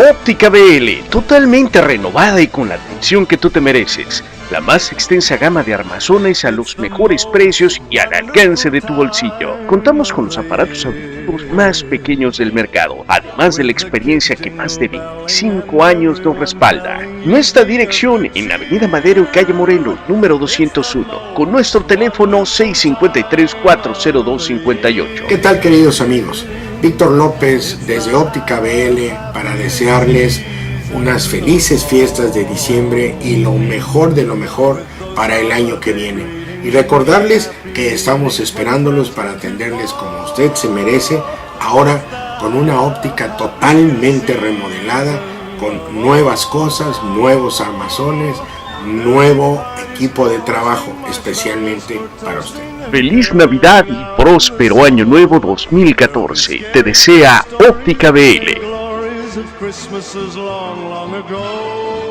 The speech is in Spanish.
Óptica BL, totalmente renovada y con la atención que tú te mereces. La más extensa gama de armazones a los mejores precios y al alcance de tu bolsillo. Contamos con los aparatos auditivos más pequeños del mercado, además de la experiencia que más de 25 años nos respalda. Nuestra dirección en Avenida Madero y Calle Morelos, número 201, con nuestro teléfono 653-402-58. ¿Qué tal, queridos amigos? Víctor López desde Óptica BL para desearles unas felices fiestas de diciembre y lo mejor de lo mejor para el año que viene. Y recordarles que estamos esperándolos para atenderles como usted se merece, ahora con una óptica totalmente remodelada, con nuevas cosas, nuevos armazones, nuevo equipo de trabajo especialmente para usted. Feliz Navidad y próspero Año Nuevo 2014. Te desea Óptica BL. Christmases long, long ago.